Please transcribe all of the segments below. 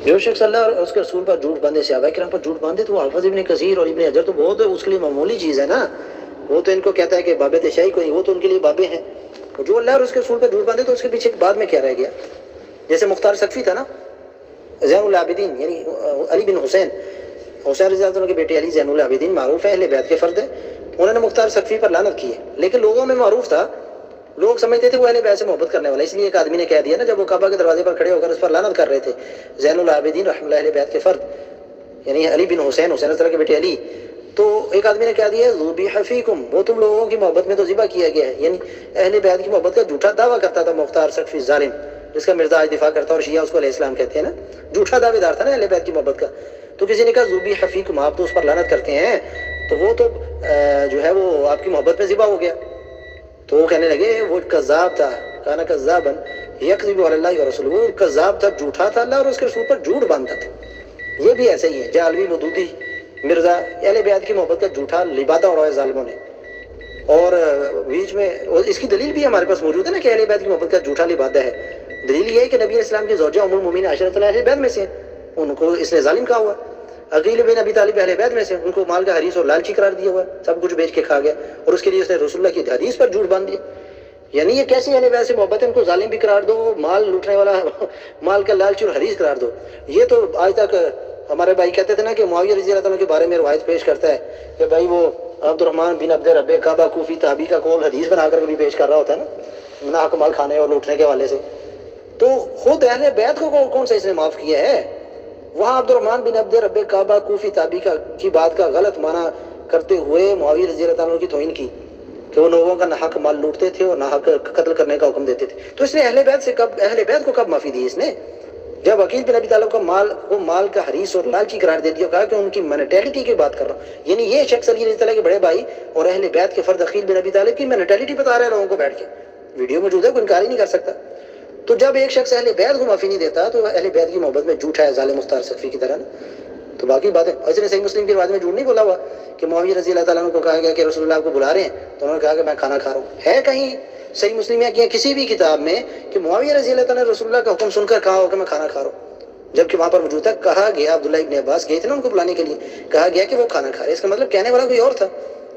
جو شخص اللہ اور اس کے رسول پر جھوٹ باندھے، صحابہ کرام پر جھوٹ باندھے، تو وہ حافظ ابن کثیر اور ابن حجر تو بہت اس کے لیے معمولی چیز ہے نا. وہ تو ان کو کہتا ہے کہ باب تشیع کوئی، وہ تو ان کے لیے بابے ہیں. جو اللہ اور اس کے رسول پر جھوٹ باندھے تو اس کے پیچھے بعد میں کیا رہ گیا. جیسے مختار سقفی تھا نا، زین العابدین، یعنی علی بن حسین رضی اللہ عنہ کے بیٹے علی زین العابدین معروف ہے، اہل بیت کے فرد ہیں. انہوں نے مختار سقفی پر لعنت کی ہے، لیکن لوگوں میں معروف تھا، لوگ سمجھتے تھے وہ اہل بیت سے محبت کرنے والا. اس لیے ایک آدمی نے کہہ دیا نا، جب وہ کعبہ کے دروازے پر کھڑے ہو کر اس پر لعنت کر رہے تھے، زین العابدین رحمۃ اللہ اہل بیت کے فرد، یعنی علی بن حسین رضی اللہ کے بیٹے علی، تو ایک آدمی نے کہہ دیا ذبیح فیکم، وہ تم لوگوں کی محبت میں تو ذبح کیا گیا ہے. یعنی اہل بیت کی محبت کا جھوٹا دعویٰ کرتا تھا مختار سقفی ظالم، جس کا مرزا آج دفاع کرتا ہے اور شیعہ اس کو علیہ السلام کہتے ہیں نا. جھوٹا دعوے دار تھا نا اہل بیت کی محبت کا. تو کسی نے کہا ذبیح فیکم، آپ تو اس پر لعنت کرتے ہیں، تو وہ تو جو ہے وہ آپ کی محبت میں ذبح ہو گیا. تو وہ کہنے لگے وہ کذاب تھا، کانا کذابا یکذب علی اللہ ورسولہ، وہ کذاب تھا، جھوٹا تھا، اللہ اور اس کے رسول پر جھوٹ باندھتا تھا. یہ بھی ایسے ہی ہے، جالوی، مودودی، مرزا، اہل بیت کی محبت کا جھوٹا لبادہ اڑایا ظالموں نے. اور بیچ میں اس کی دلیل بھی ہمارے پاس موجود ہے نا کہ اہل بیت کی محبت کا جھوٹا لبادہ ہے. دلیل یہ ہے کہ نبی علیہ السلام کی زوجہ ام المومنین عائشہ رضی اللہ عنہا اہل بیت میں سے ہیں، ان کو اس نے ظالم کہا ہوا. عقیل بن ابی طالب اہل بیت میں سے، ان کو مال کا حریص اور لالچی قرار دیا ہوا، سب کچھ بیچ کے کھا گیا، اور اس کے لیے اس نے رسول اللہ کی حدیث پر جھوٹ باندھ دیا. یعنی یہ کیسی اہل بیت سے محبت ہے، ان کو ظالم بھی قرار دو، مال لوٹنے والا مال کا لالچی اور حریص قرار دو. یہ تو آج تک ہمارے بھائی کہتے تھے نا کہ معاویہ رضی اللہ عنہ کے بارے میں روایت پیش کرتا ہے کہ بھائی وہ عبد الرحمن بن عبد رب کعبہ کوفی تابعی کا قول حدیث بنا کر بھی پیش کر رہا ہوتا ہے نا، ناحق مال کھانے اور لوٹنے کے حوالے سے. تو خود اہل بیت کو کون سا اس نے معاف کیا ہے؟ وہاں عبد الرحمن بن عبد رب کعبہ کوفی تابعی کی بات کا غلط معنی کرتے ہوئے معاویہ رضی اللہ عنہ کی توہین کی کہ وہ لوگوں کا ناحق مال لوٹتے تھے اور ناحق قتل کرنے کا حکم دیتے تھے. تو اس نے اہل بیت کو کب معافی دی؟ اس نے جب عقیل بن ابی طالب کا مال کا حریص اور لالچی قرار دے دیا، کہا کہ ان کی مینٹیلٹی کی بات کر رہا ہوں. یعنی یہ شخص علی رضی اللہ کے بڑے بھائی اور اہل بیت کے فرد عقیل بن ابی طالب کی مینٹیلٹی بتا رہے ہیں لوگوں کو بیٹھ کے، ویڈیو موجود ہے، کوئی انکار ہی نہیں کر سکتا. تو جب ایک شخص اہل بیت کو معافی نہیں دیتا تو اہل بیت کی محبت میں جھوٹا ہے، ظالم مختار سقفی کی طرح نا. تو باقی باتیں ایسے صحیح مسلم کی روایت میں جھوٹ نہیں بولا ہوا کہ معاویہ رضی اللہ تعالیٰ عنہ کو کہا گیا کہ رسول اللہ آپ کو بلا رہے ہیں، تو انہوں نے کہا کہ میں کھانا کھا رہا ہوں. ہے کہیں صحیح مسلم یا کسی بھی کتاب میں کہ معاویہ رضی اللہ تعالیٰ نے رسول اللہ کا حکم سن کر کہا ہو کہ میں کھانا کھا رہا ہوں؟ جبکہ وہاں پر موجود تھا، کہا گیا، عبداللہ ابن عباس گئے تھے نا ان کو بلانے کے لیے، کہا گیا کہ وہ کھانا کھا رہے. اس کا مطلب کہنے والا کوئی اور تھا،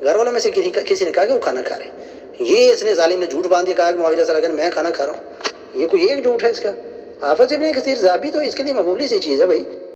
گھر والوں میں سے کسی نے کہا کہ وہ کھانا کھا رہے ہیں. یہ اس نے ظالم نے جھوٹ باندھ دیا، کہا کہ معاویہ صلی اللہ علیہ وسلم میں کھانا کھا رہا ہوں. یہ کوئی ایک جھوٹ ہے اس کا. حافظ ابن کثیر ذہبی تو اس کے لیے معمولی سی چیز ہے بھائی.